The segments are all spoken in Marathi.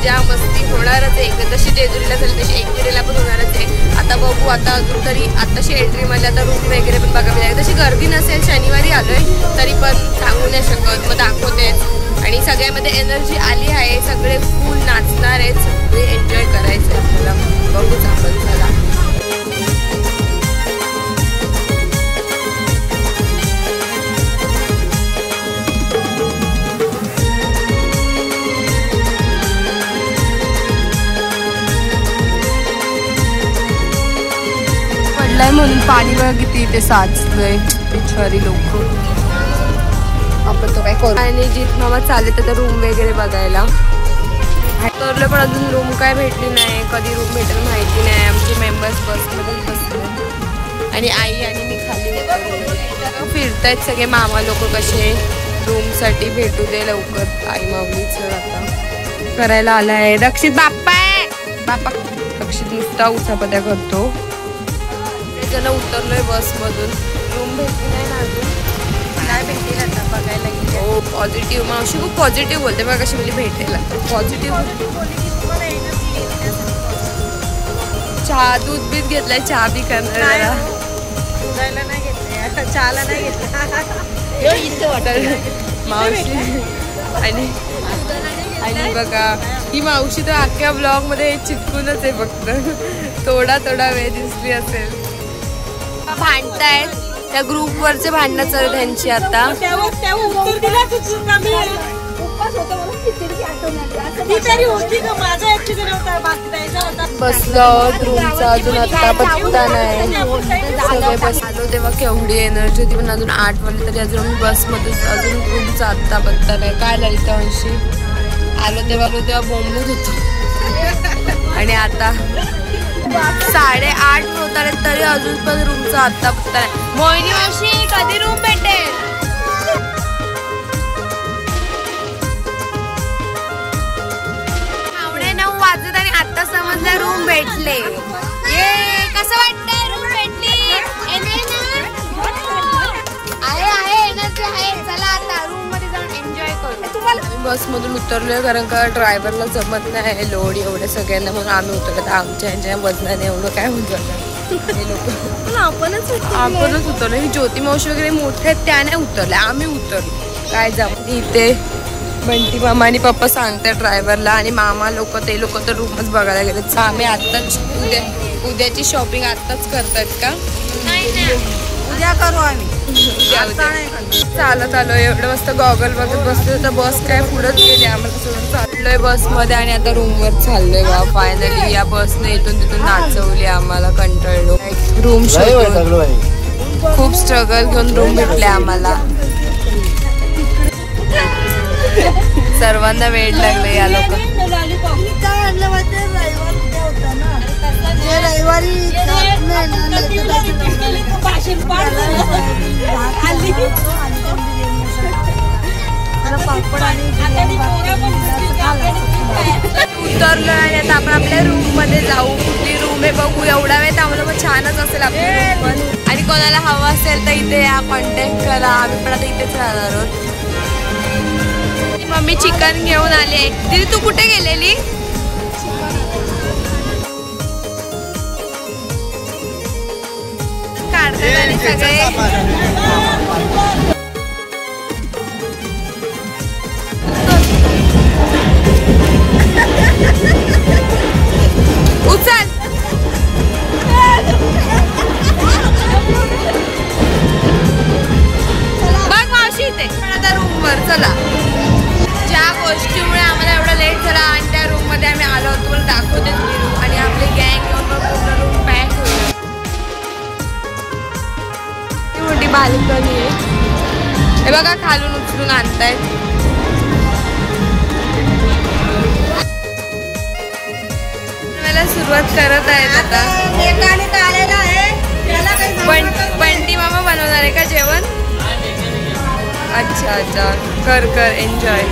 मजा मस्ती होणारच आहे. जशी जेजुरीला झाली तशी एकविरेला पण होणारच आहे. आता बघू, आता अजून तरी आताशी एंट्रीमध्ये आता रूम वगैरे पण बघावी लागेल. तशी गर्दी नसेल, शनिवारी आलोय तरी पण सांगू नाही शकत. मग दाखवतेच आणि सगळ्यामध्ये एनर्जी आली आहे. सगळे फुल नाचणार आहेत, सगळे एन्जॉय करायचं आहे आपल्याला. बघूच आपण. चला म्हणून पाणी बघा किती इथे साचलंय. बिचारी लोक. आपण तो काय करू. आणि जित मामा चालले तर रूम वगैरे बघायला तरलं, पण अजून रूम काय भेटली नाही. कधी रूम भेटेल माहिती नाही. आमचे मेंबर्स बसमध्ये बसले आणि आई आणि मी खाली फिरतायत सगळे मामा लोक. कसे रूमसाठी भेटू दे लवकर. आई माऊलीच आता करायला आलाय. रक्षित बाप्पा आहे. बाप्पा रक्षित नुसता उचापत्या करतो. जण उतरलोय बस मधून. रूम भेटली नाही ना अजून. काय भेटेल आता बघायला गेले. हो पॉझिटिव्ह. मावशी खूप पॉझिटिव्ह बोलते बघा. कशी म्हणजे भेटेल पॉझिटिव्ह. चहा दूध बीत घेतलाय. चहा बी करणार नाही घेतलं. चहाला नाही घेतलं मावशी. आणि बघा ही मावशी तर अख्ख्या ब्लॉग मध्ये चिटकूनच आहे. फक्त थोडा वेळ दिसली असेल. भांडतायत त्या ग्रुप वरचे भांडणं चालू त्यांची आता. बसलो रूमचा अजून आता पत्ता नाही. सगळे बस आलो तेव्हा केवढी एनर्जी होती, पण अजून 8 वाजले तरी अजून मी बसमध्ये अजून रूमचा आत्ता पत्ता नाही. काय ललिता वंशी आलो तेव्हा बोंबलत होतो. आणि आता 8:30 होत आले तरी अजून पण रूमचा आत्ता पत्ता नाही. मोहिनी मावशी कधी रूम भेटेल. 9:15 वाजत आणि आता समजलं रूम भेटले. ये कसं वाटतंय रूम भेटली. आहे एनर्जी आहे. चला आता रूम मध्ये जाऊन एन्जॉय करू. तुम्हाला बस मधून उतरलोय कारण का ड्रायव्हरला जमत नाही लोड एवढे सगळ्यांना, म्हणून आम्ही उतरलो. तर आमच्या वजनाने एवढं काय होऊन जातं. हे लोक आपणच उतरलो. ही ज्योती मावशी वगैरे मोठे आहेत त्या नाही उतरल्या, आम्ही उतरलो. काय जाऊ इथे बंटी मामा आणि पप्पा सांगतात ड्रायव्हरला. आणि मामा लोक ते लोक तर रूमच बघायला गेलेत. आम्ही आत्ताच उद्याची शॉपिंग आत्ताच करतात का. उद्या करू आम्ही. चालत आलोय. एवढं मस्त गॉगल बघत बसलो तर बस काय पुढंच गेली. आम्हाला सोडून चाललोय बस मध्ये आणि आता रूमवर चाललोय. बा फायनली या बसने इथून तिथून नाचवली आम्हाला. कंटाळलो. रूम शोधून खूप स्ट्रगल घेऊन रूम भेटले आम्हाला. सर्वांना वेळ लागले या लोक. उतरलो आणि आता आपण आपल्या रूम मध्ये जाऊ. कुठली रूम आहे बघू. एवढा वेळ थांबलो मग छानच असेल आपली रूम पण. आणि कोणाला हवं असेल तर इथे या कॉन्टॅक्ट करा. आम्ही पण आता इथेच राहणार आहोत. मम्मी चिकन घेऊन आले. दीदी तू कुठे गेलेली. काढतात आणि सगळे उचल. बघ मावशी इथे. पण आता रूम वर चला. ज्या गोष्टीमुळे आम्हाला एवढा लेट झाला आणि त्या रूम मध्ये आम्ही आलो होतो मला दाखवते रूम. आणि आपली गँग पूर्ण रूम पॅक होईल. मोठी बाल्कनी आहे. हे बघा खालून उचलून आणतायत. सुरुवात करत आहेत आता. बंटी मामा बनवणार आहे का जेवण. अच्छा अच्छा कर एन्जॉय.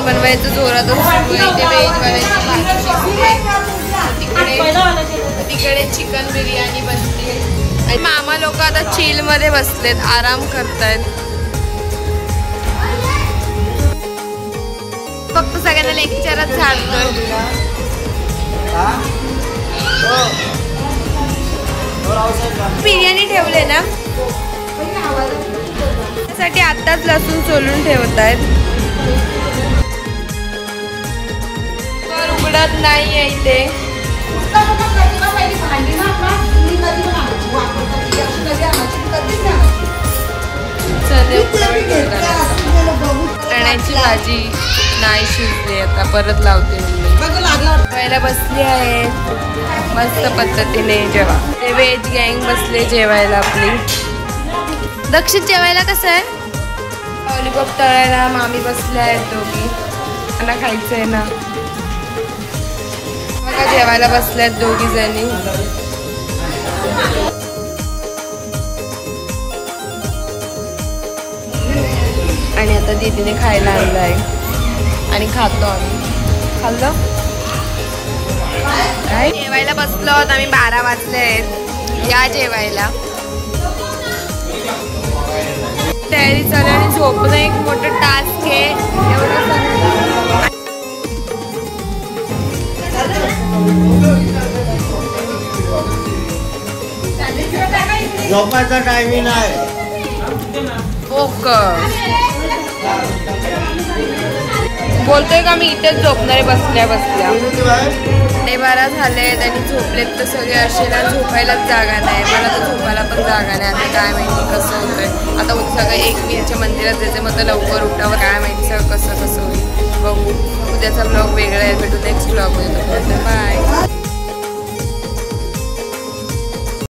जेवण बनवायचं जोरात सुरू आहे. इथे व्हेजवाल्याची भाजी शिजते. तिकडे चिकन बिर्याणी बनते आणि मामा लोक आता चिल मध्ये बसलेत, आराम करतायत. फक्त सगळ्यांना लेक्चरच झाडतोय. बिर्याणी ठेवले ना साठी आताच लसूण सोलून ठेवतायत. तर उघडत नाहीये इथे. चण्याची भाजी नाही शिजली, आता परत लावते मी. जेवायला बसली आहे मस्त पद्धतीने. जेवा ते व्हेज गँग बसले जेवायला आपली. दक्षिण जेवायला कसं आहे? लॉलीपॉप तळायला मामी बसल्या आहेत दोघी. त्यांना खायचंय ना. बघा जेवायला बसल्यात दोघी जणी. आणि आता दीदीने खायला आणलंय आणि खातो आम्ही. खाल्लं काय? जेवायला बसलो आहोत आम्ही. 12 वाजले आहेत. या जेवायला. तयारी चालू आणि झोपणं एक मोठं टास्क आहे. एवढं झोपायचा टायमिंग आहे. बोलतोय का मी इथेच झोपणारे बसल्या बसल्या. 12 झाले त्यांनी झोपलेत तर सगळे असे ना. झोपायलाच जागा नाही. मला तर झोपायला पण जागा नाही. आता काय माहिती कसं होतंय. आता सगळं एकवीरच्या मंदिरात जायचं, मग तर लवकर उठावं. काय माहिती सगळं कसं होईल. बघू. उद्याचा ब्लॉग वेगळा आहे. भेटू नेक्स्ट ब्लॉग मध्ये. बाय.